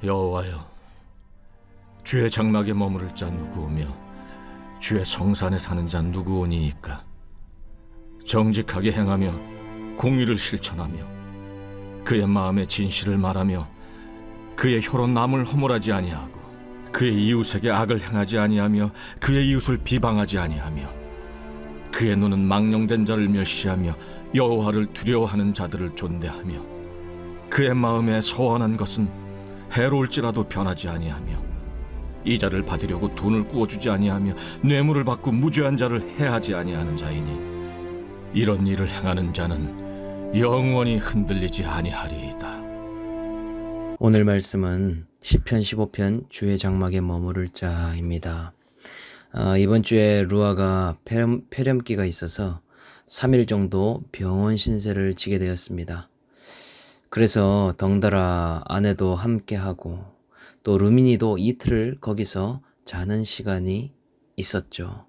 여호와여, 주의 장막에 머무를 자 누구오며 주의 성산에 사는 자 누구오니이까? 정직하게 행하며 공의를 실천하며 그의 마음에 진실을 말하며 그의 혀로 남을 허물하지 아니하고 그의 이웃에게 악을 행하지 아니하며 그의 이웃을 비방하지 아니하며 그의 눈은 망령된 자를 멸시하며 여호와를 두려워하는 자들을 존대하며 그의 마음에 서원한 것은 해로울지라도 변하지 아니하며 이자를 받으려고 돈을 꾸어주지 아니하며 뇌물을 받고 무죄한 자를 해하지 아니하는 자이니 이런 일을 행하는 자는 영원히 흔들리지 아니하리이다. 오늘 말씀은 시편 15편 주의 장막에 머무를 자입니다. 이번 주에 루아가 폐렴기가 있어서 3일 정도 병원 신세를 지게 되었습니다. 그래서 덩달아 아내도 함께하고 또 루미니도 이틀을 거기서 자는 시간이 있었죠.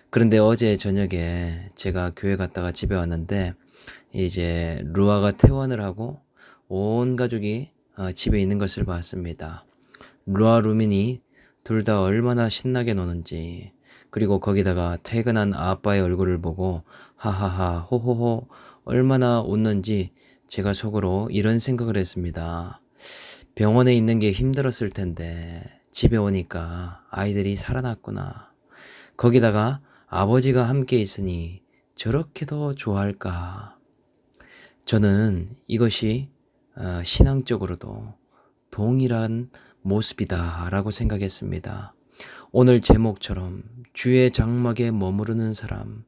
그런데 어제 저녁에 제가 교회 갔다가 집에 왔는데 이제 루아가 퇴원을 하고 온 가족이 집에 있는 것을 봤습니다. 루아 루미니 둘 다 얼마나 신나게 노는지, 그리고 거기다가 퇴근한 아빠의 얼굴을 보고 하하하 호호호 얼마나 웃는지 제가 속으로 이런 생각을 했습니다. 병원에 있는 게 힘들었을 텐데 집에 오니까 아이들이 살아났구나. 거기다가 아버지가 함께 있으니 저렇게도 좋아할까. 저는 이것이 신앙적으로도 동일한 모습이다 라고 생각했습니다. 오늘 제목처럼 주의 장막에 머무르는 사람,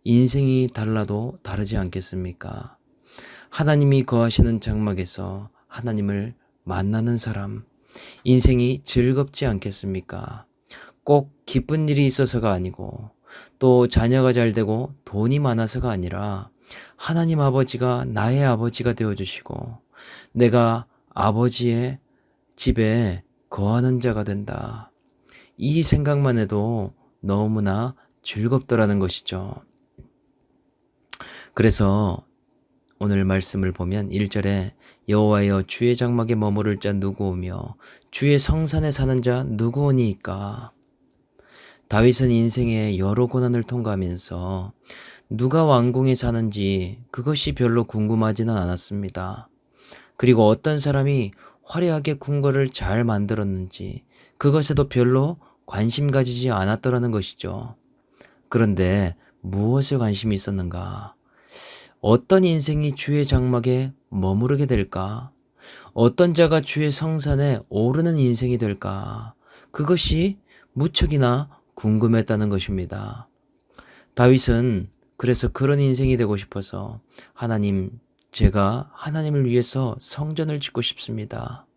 인생이 달라도 다르지 않겠습니까? 하나님이 거하시는 장막에서 하나님을 만나는 사람, 인생이 즐겁지 않겠습니까? 꼭 기쁜 일이 있어서가 아니고 또 자녀가 잘 되고 돈이 많아서가 아니라 하나님 아버지가 나의 아버지가 되어주시고 내가 아버지의 집에 거하는 자가 된다. 이 생각만 해도 너무나 즐겁더라는 것이죠. 그래서 오늘 말씀을 보면 1절에 여호와여 주의 장막에 머무를 자 누구오며 주의 성산에 사는 자 누구오니이까. 다윗은 인생의 여러 고난을 통과하면서 누가 왕궁에 사는지 그것이 별로 궁금하지는 않았습니다. 그리고 어떤 사람이 화려하게 궁궐을 잘 만들었는지 그것에도 별로 관심 가지지 않았더라는 것이죠. 그런데 무엇에 관심이 있었는가? 어떤 인생이 주의 장막에 머무르게 될까? 어떤 자가 주의 성산에 오르는 인생이 될까? 그것이 무척이나 궁금했다는 것입니다. 다윗은 그래서 그런 인생이 되고 싶어서 하나님, 제가 하나님을 위해서 성전을 짓고 싶습니다.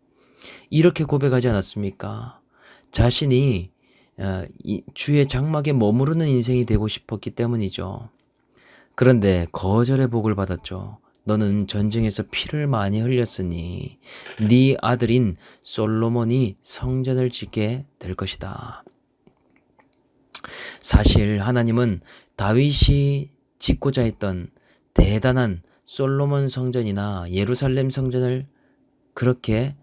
이렇게 고백하지 않았습니까? 자신이 주의 장막에 머무르는 인생이 되고 싶었기 때문이죠. 그런데 거절의 복을 받았죠. 너는 전쟁에서 피를 많이 흘렸으니 네 아들인 솔로몬이 성전을 짓게 될 것이다. 사실 하나님은 다윗이 짓고자 했던 대단한 솔로몬 성전이나 예루살렘 성전을 그렇게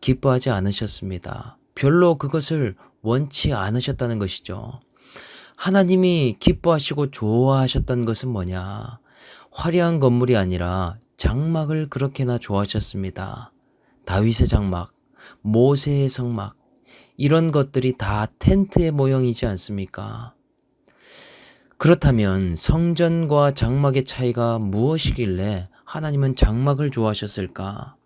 기뻐하지 않으셨습니다. 별로 그것을 원치 않으셨다는 것이죠. 하나님이 기뻐하시고 좋아하셨던 것은 뭐냐? 화려한 건물이 아니라 장막을 그렇게나 좋아하셨습니다. 다윗의 장막, 모세의 성막, 이런 것들이 다 텐트의 모형이지 않습니까? 그렇다면 성전과 장막의 차이가 무엇이길래 하나님은 장막을 좋아하셨을까?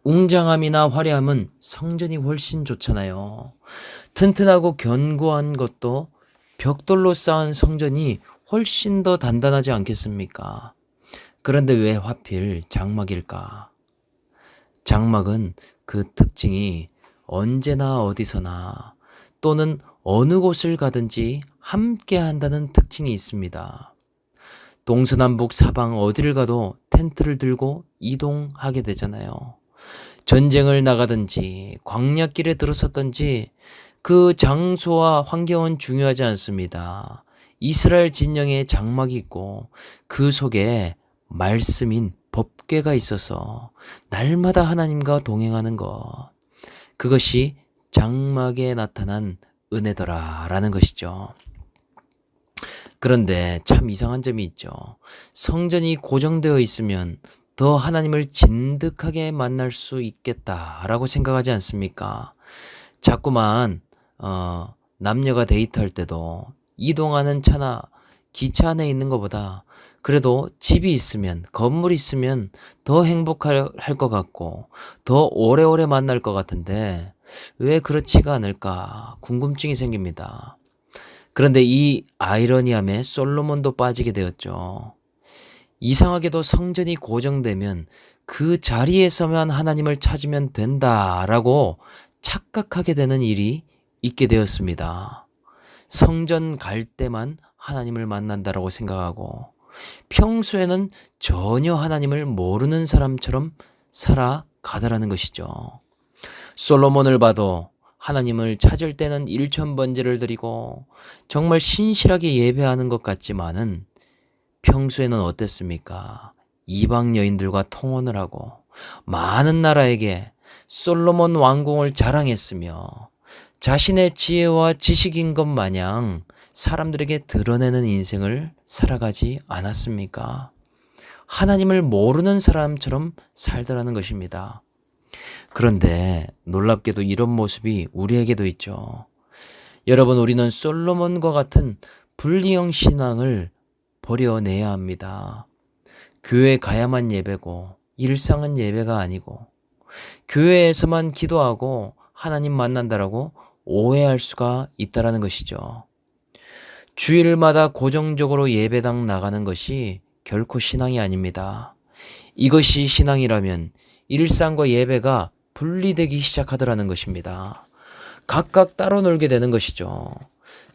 웅장함이나 화려함은 성전이 훨씬 좋잖아요. 튼튼하고 견고한 것도 벽돌로 쌓은 성전이 훨씬 더 단단하지 않겠습니까? 그런데 왜 하필 장막일까? 장막은 그 특징이 언제나 어디서나 또는 어느 곳을 가든지 함께 한다는 특징이 있습니다. 동서남북 사방 어디를 가도 텐트를 들고 이동하게 되잖아요. 전쟁을 나가든지 광야길에 들어섰든지 그 장소와 환경은 중요하지 않습니다. 이스라엘 진영에 장막이 있고 그 속에 말씀인 법궤가 있어서 날마다 하나님과 동행하는 것. 그것이 장막에 나타난 은혜더라라는 것이죠. 그런데 참 이상한 점이 있죠. 성전이 고정되어 있으면 더 하나님을 진득하게 만날 수 있겠다라고 생각하지 않습니까? 자꾸만 남녀가 데이트할 때도 이동하는 차나 기차 안에 있는 것보다 그래도 집이 있으면, 건물이 있으면 더 행복할 것 같고 더 오래오래 만날 것 같은데 왜 그렇지가 않을까 궁금증이 생깁니다. 그런데 이 아이러니함에 솔로몬도 빠지게 되었죠. 이상하게도 성전이 고정되면 그 자리에서만 하나님을 찾으면 된다라고 착각하게 되는 일이 있게 되었습니다. 성전 갈 때만 하나님을 만난다라고 생각하고 평소에는 전혀 하나님을 모르는 사람처럼 살아가더라는 것이죠. 솔로몬을 봐도 하나님을 찾을 때는 일천번제를 드리고 정말 신실하게 예배하는 것 같지만은 평소에는 어땠습니까? 이방 여인들과 통혼을 하고 많은 나라에게 솔로몬 왕궁을 자랑했으며 자신의 지혜와 지식인 것 마냥 사람들에게 드러내는 인생을 살아가지 않았습니까? 하나님을 모르는 사람처럼 살더라는 것입니다. 그런데 놀랍게도 이런 모습이 우리에게도 있죠. 여러분, 우리는 솔로몬과 같은 분리형 신앙을 버려내야 합니다. 교회 가야만 예배고 일상은 예배가 아니고 교회에서만 기도하고 하나님 만난다라고 오해할 수가 있다라는 것이죠. 주일마다 고정적으로 예배당 나가는 것이 결코 신앙이 아닙니다. 이것이 신앙이라면 일상과 예배가 분리되기 시작하더라는 것입니다. 각각 따로 놀게 되는 것이죠.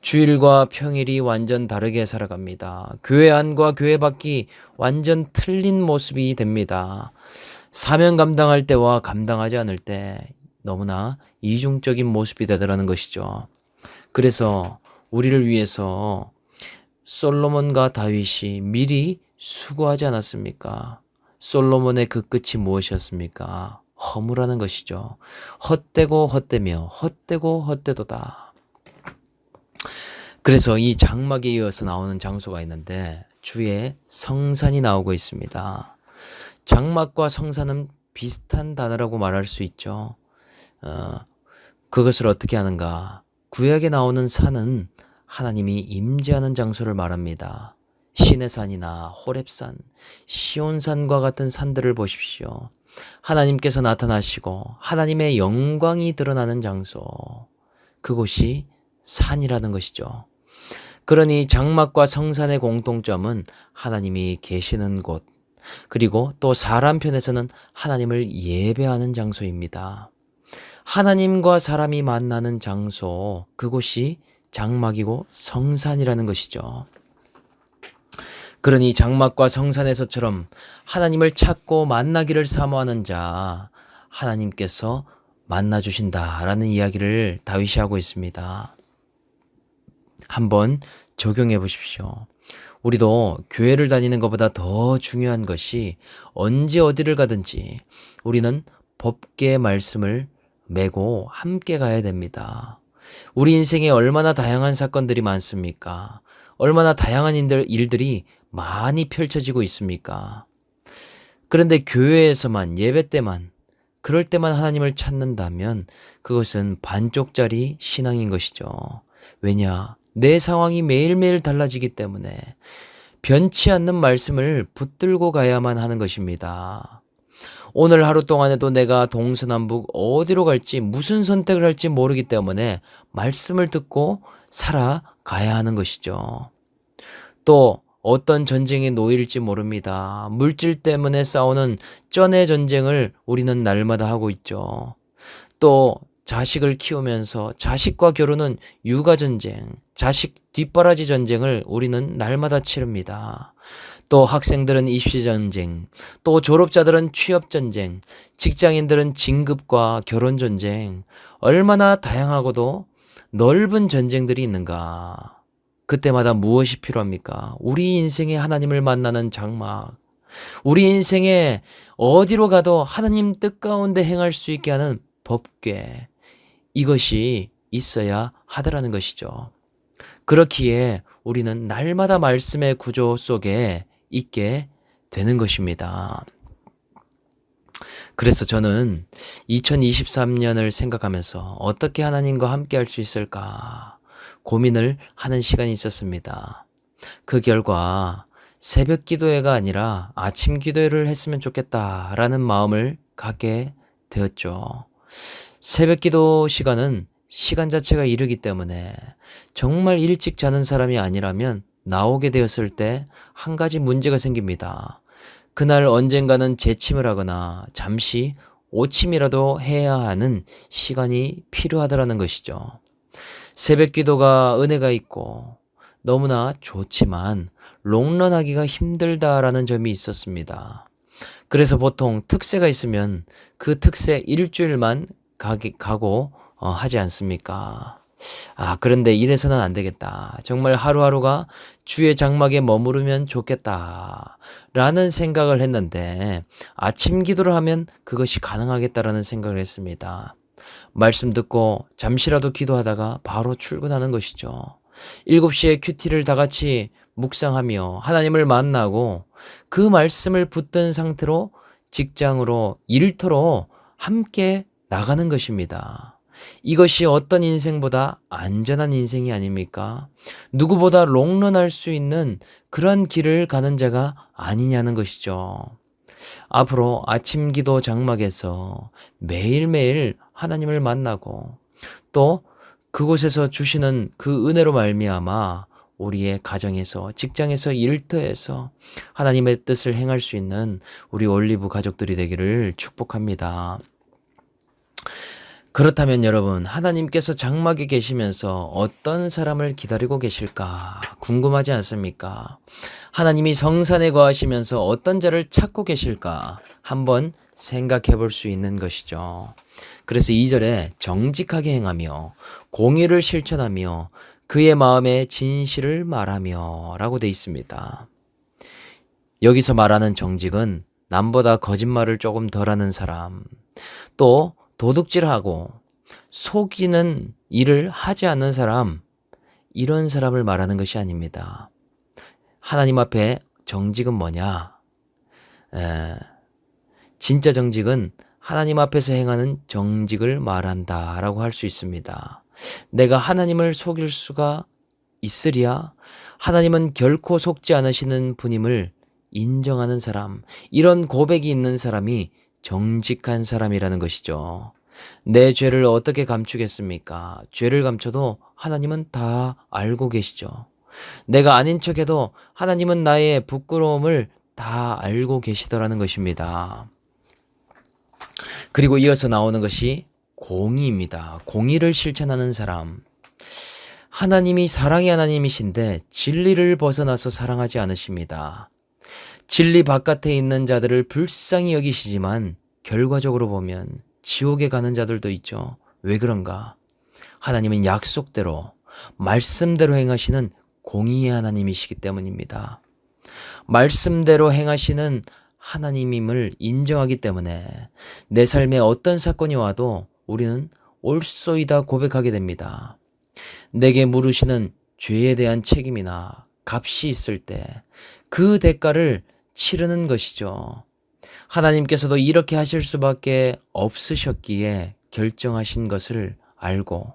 주일과 평일이 완전 다르게 살아갑니다. 교회 안과 교회 밖이 완전 틀린 모습이 됩니다. 사명 감당할 때와 감당하지 않을 때 너무나 이중적인 모습이 되더라는 것이죠. 그래서 우리를 위해서 솔로몬과 다윗이 미리 수고하지 않았습니까? 솔로몬의 그 끝이 무엇이었습니까? 허무라는 것이죠. 헛되고 헛되며 헛되고 헛되도다. 그래서 이 장막에 이어서 나오는 장소가 있는데 주의 성산이 나오고 있습니다. 장막과 성산은 비슷한 단어라고 말할 수 있죠. 그것을 어떻게 하는가? 구약에 나오는 산은 하나님이 임재하는 장소를 말합니다. 시내산이나 호렙산, 시온산과 같은 산들을 보십시오. 하나님께서 나타나시고 하나님의 영광이 드러나는 장소, 그곳이 산이라는 것이죠. 그러니 장막과 성산의 공통점은 하나님이 계시는 곳, 그리고 또 사람 편에서는 하나님을 예배하는 장소입니다. 하나님과 사람이 만나는 장소, 그곳이 장막이고 성산이라는 것이죠. 그러니 장막과 성산에서처럼 하나님을 찾고 만나기를 사모하는 자, 하나님께서 만나주신다라는 이야기를 다윗이 하고 있습니다. 한번 적용해 보십시오. 우리도 교회를 다니는 것보다 더 중요한 것이 언제 어디를 가든지 우리는 법궤의 말씀을 메고 함께 가야 됩니다. 우리 인생에 얼마나 다양한 사건들이 많습니까? 얼마나 다양한 일들이 많이 펼쳐지고 있습니까? 그런데 교회에서만, 예배 때만, 그럴 때만 하나님을 찾는다면 그것은 반쪽짜리 신앙인 것이죠. 왜냐? 내 상황이 매일매일 달라지기 때문에 변치 않는 말씀을 붙들고 가야만 하는 것입니다. 오늘 하루 동안에도 내가 동서남북 어디로 갈지, 무슨 선택을 할지 모르기 때문에 말씀을 듣고 살아가야 하는 것이죠. 또 어떤 전쟁에 놓일지 모릅니다. 물질 때문에 싸우는 쩐의 전쟁을 우리는 날마다 하고 있죠. 또 자식을 키우면서 자식과 결혼은 육아전쟁, 자식 뒷바라지 전쟁을 우리는 날마다 치릅니다. 또 학생들은 입시전쟁, 또 졸업자들은 취업전쟁, 직장인들은 진급과 결혼전쟁, 얼마나 다양하고도 넓은 전쟁들이 있는가. 그때마다 무엇이 필요합니까? 우리 인생에 하나님을 만나는 장막, 우리 인생에 어디로 가도 하나님 뜻 가운데 행할 수 있게 하는 법궤, 이것이 있어야 하더라는 것이죠. 그렇기에 우리는 날마다 말씀의 구조 속에 있게 되는 것입니다. 그래서 저는 2023년을 생각하면서 어떻게 하나님과 함께 할 수 있을까 고민을 하는 시간이 있었습니다. 그 결과 새벽 기도회가 아니라 아침 기도회를 했으면 좋겠다라는 마음을 갖게 되었죠. 새벽 기도 시간은 시간 자체가 이르기 때문에 정말 일찍 자는 사람이 아니라면 나오게 되었을 때 한 가지 문제가 생깁니다. 그날 언젠가는 재침을 하거나 잠시 오침이라도 해야 하는 시간이 필요하다라는 것이죠. 새벽 기도가 은혜가 있고 너무나 좋지만 롱런하기가 힘들다라는 점이 있었습니다. 그래서 보통 특세가 있으면 그 특세 일주일만 가고 하지 않습니까? 그런데 이래서는 안 되겠다. 정말 하루하루가 주의 장막에 머무르면 좋겠다. 라는 생각을 했는데 아침 기도를 하면 그것이 가능하겠다라는 생각을 했습니다. 말씀 듣고 잠시라도 기도하다가 바로 출근하는 것이죠. 7시에 큐티를 다 같이 묵상하며 하나님을 만나고 그 말씀을 붙든 상태로 직장으로 일터로 함께 나가는 것입니다. 이것이 어떤 인생보다 안전한 인생이 아닙니까? 누구보다 롱런할 수 있는 그런 길을 가는 자가 아니냐는 것이죠. 앞으로 아침 기도 장막에서 매일매일 하나님을 만나고 또 그곳에서 주시는 그 은혜로 말미암아 우리의 가정에서, 직장에서, 일터에서 하나님의 뜻을 행할 수 있는 우리 올리브 가족들이 되기를 축복합니다. 그렇다면 여러분, 하나님께서 장막에 계시면서 어떤 사람을 기다리고 계실까 궁금하지 않습니까? 하나님이 성산에 거하시면서 어떤 자를 찾고 계실까 한번 생각해 볼 수 있는 것이죠. 그래서 2절에 정직하게 행하며 공의를 실천하며 그의 마음에 진실을 말하며 라고 되어 있습니다. 여기서 말하는 정직은 남보다 거짓말을 조금 덜하는 사람, 또 도둑질하고 속이는 일을 하지 않는 사람, 이런 사람을 말하는 것이 아닙니다. 하나님 앞에 정직은 뭐냐? 진짜 정직은 하나님 앞에서 행하는 정직을 말한다라고 할 수 있습니다. 내가 하나님을 속일 수가 있으랴? 하나님은 결코 속지 않으시는 분임을 인정하는 사람, 이런 고백이 있는 사람이 정직한 사람이라는 것이죠. 내 죄를 어떻게 감추겠습니까? 죄를 감춰도 하나님은 다 알고 계시죠. 내가 아닌 척해도 하나님은 나의 부끄러움을 다 알고 계시더라는 것입니다. 그리고 이어서 나오는 것이 공의입니다. 공의를 실천하는 사람. 하나님이 사랑의 하나님이신데 진리를 벗어나서 사랑하지 않으십니다. 진리 바깥에 있는 자들을 불쌍히 여기시지만 결과적으로 보면 지옥에 가는 자들도 있죠. 왜 그런가? 하나님은 약속대로 말씀대로 행하시는 공의의 하나님이시기 때문입니다. 말씀대로 행하시는 하나님임을 인정하기 때문에 내 삶에 어떤 사건이 와도 우리는 옳소이다 고백하게 됩니다. 내게 물으시는 죄에 대한 책임이나 값이 있을 때 그 대가를 치르는 것이죠. 하나님께서도 이렇게 하실 수밖에 없으셨기에 결정하신 것을 알고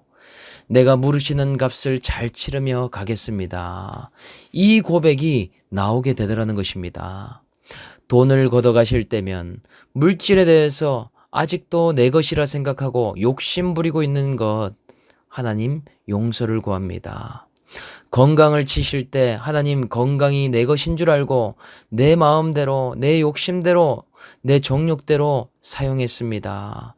내가 물으시는 값을 잘 치르며 가겠습니다. 이 고백이 나오게 되더라는 것입니다. 돈을 걷어가실 때면 물질에 대해서 아직도 내 것이라 생각하고 욕심 부리고 있는 것, 하나님 용서를 구합니다. 건강을 치실 때 하나님 건강이 내 것인 줄 알고 내 마음대로, 내 욕심대로, 내 정욕대로 사용했습니다.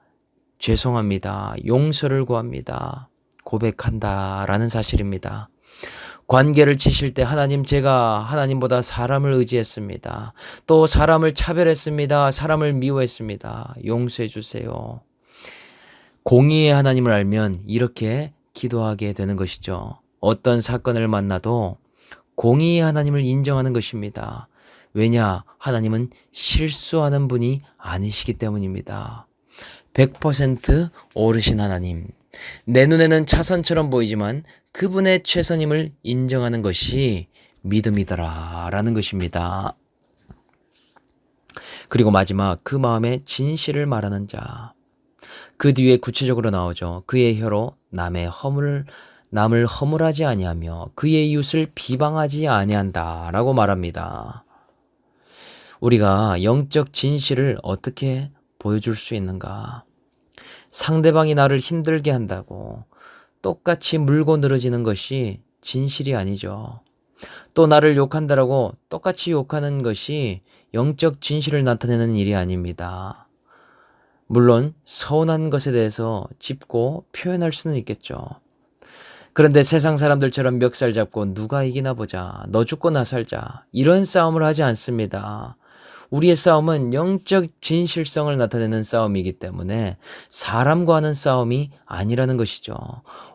죄송합니다. 용서를 구합니다. 고백한다라는 사실입니다. 관계를 치실 때 하나님, 제가 하나님보다 사람을 의지했습니다. 또 사람을 차별했습니다. 사람을 미워했습니다. 용서해 주세요. 공의의 하나님을 알면 이렇게 기도하게 되는 것이죠. 어떤 사건을 만나도 공의의 하나님을 인정하는 것입니다. 왜냐? 하나님은 실수하는 분이 아니시기 때문입니다. 100% 옳으신 하나님. 내 눈에는 차선처럼 보이지만 그분의 최선임을 인정하는 것이 믿음이더라 라는 것입니다. 그리고 마지막 그 마음의 진실을 말하는 자. 그 뒤에 구체적으로 나오죠. 그의 혀로 남을 허물하지 아니하며 그의 이웃을 비방하지 아니한다 라고 말합니다. 우리가 영적 진실을 어떻게 보여줄 수 있는가? 상대방이 나를 힘들게 한다고 똑같이 물고 늘어지는 것이 진실이 아니죠. 또 나를 욕한다라고 똑같이 욕하는 것이 영적 진실을 나타내는 일이 아닙니다. 물론 서운한 것에 대해서 짚고 표현할 수는 있겠죠. 그런데 세상 사람들처럼 멱살 잡고 누가 이기나 보자, 너 죽고 나 살자, 이런 싸움을 하지 않습니다. 우리의 싸움은 영적 진실성을 나타내는 싸움이기 때문에 사람과 하는 싸움이 아니라는 것이죠.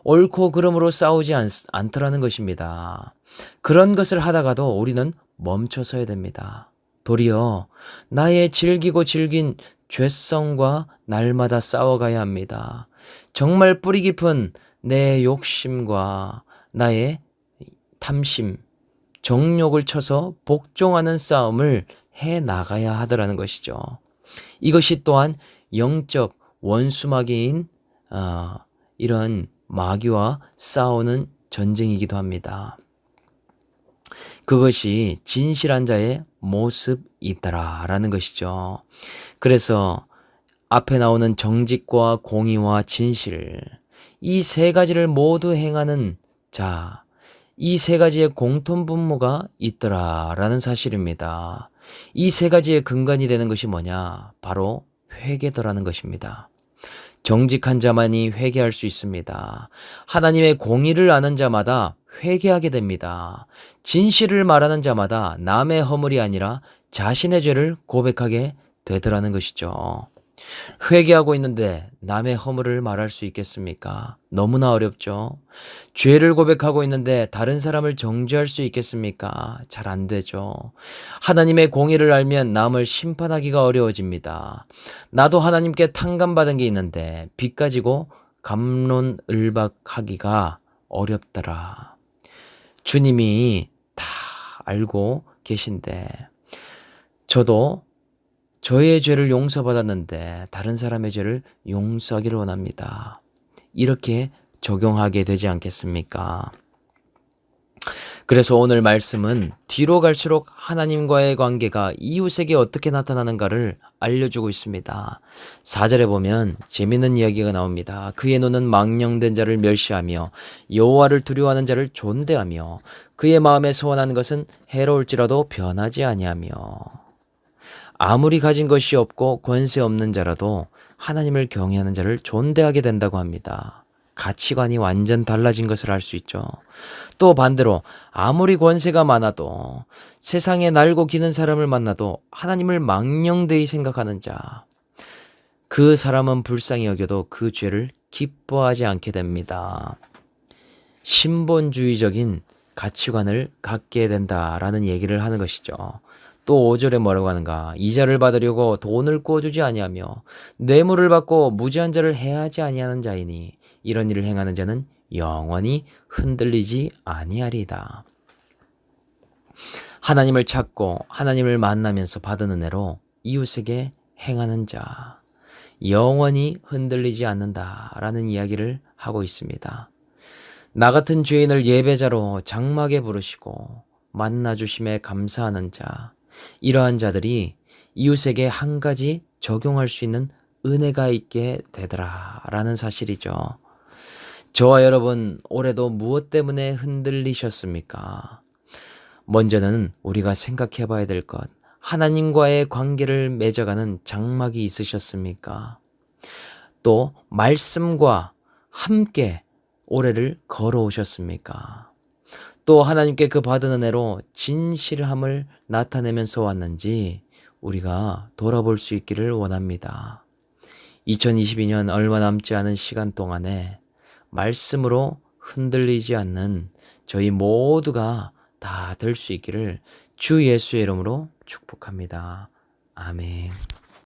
옳고 그름으로 싸우지 않더라는 것입니다. 그런 것을 하다가도 우리는 멈춰서야 됩니다. 도리어 나의 질기고 질긴 죄성과 날마다 싸워가야 합니다. 정말 뿌리 깊은 내 욕심과 나의 탐심, 정욕을 쳐서 복종하는 싸움을 해 나가야 하더라는 것이죠. 이것이 또한 영적 원수마귀인 이런 마귀와 싸우는 전쟁이기도 합니다. 그것이 진실한 자의 모습이더라라는 것이죠. 그래서 앞에 나오는 정직과 공의와 진실, 이 세 가지를 모두 행하는 자, 이 세 가지의 공통분모가 있더라라는 사실입니다. 이 세 가지의 근간이 되는 것이 뭐냐? 바로 회개더라는 것입니다. 정직한 자만이 회개할 수 있습니다. 하나님의 공의를 아는 자마다 회개하게 됩니다. 진실을 말하는 자마다 남의 허물이 아니라 자신의 죄를 고백하게 되더라는 것이죠. 회개하고 있는데 남의 허물을 말할 수 있겠습니까? 너무나 어렵죠. 죄를 고백하고 있는데 다른 사람을 정죄할 수 있겠습니까? 잘 안 되죠. 하나님의 공의를 알면 남을 심판하기가 어려워집니다. 나도 하나님께 탕감받은 게 있는데 빚 가지고 갑론을박하기가 어렵더라. 주님이 다 알고 계신데 저도 저의 죄를 용서받았는데 다른 사람의 죄를 용서하기를 원합니다. 이렇게 적용하게 되지 않겠습니까? 그래서 오늘 말씀은 뒤로 갈수록 하나님과의 관계가 이웃에게 어떻게 나타나는가를 알려주고 있습니다. 4절에 보면 재미있는 이야기가 나옵니다. 그의 눈은 망령된 자를 멸시하며 여호와를 두려워하는 자를 존대하며 그의 마음에 소원한 것은 해로울지라도 변하지 아니하며 아무리 가진 것이 없고 권세 없는 자라도 하나님을 경외하는 자를 존대하게 된다고 합니다. 가치관이 완전 달라진 것을 알 수 있죠. 또 반대로 아무리 권세가 많아도 세상에 날고 기는 사람을 만나도 하나님을 망령되이 생각하는 자, 그 사람은 불쌍히 여겨도 그 죄를 기뻐하지 않게 됩니다. 신본주의적인 가치관을 갖게 된다라는 얘기를 하는 것이죠. 또 5절에 뭐라고 하는가? 이자를 받으려고 돈을 꾸어주지 아니하며 뇌물을 받고 무지한 자를 해하지 아니하는 자이니 이런 일을 행하는 자는 영원히 흔들리지 아니하리이다. 하나님을 찾고 하나님을 만나면서 받은 은혜로 이웃에게 행하는 자, 영원히 흔들리지 않는다라는 이야기를 하고 있습니다. 나 같은 죄인을 예배자로 장막에 부르시고 만나주심에 감사하는 자, 이러한 자들이 이웃에게 한 가지 적용할 수 있는 은혜가 있게 되더라라는 사실이죠. 저와 여러분 올해도 무엇 때문에 흔들리셨습니까? 먼저는 우리가 생각해 봐야 될 것, 하나님과의 관계를 맺어가는 장막이 있으셨습니까? 또 말씀과 함께 올해를 걸어오셨습니까? 또 하나님께 그 받은 은혜로 진실함을 나타내면서 왔는지 우리가 돌아볼 수 있기를 원합니다. 2022년 얼마 남지 않은 시간 동안에 말씀으로 흔들리지 않는 저희 모두가 다 될 수 있기를 주 예수의 이름으로 축복합니다. 아멘.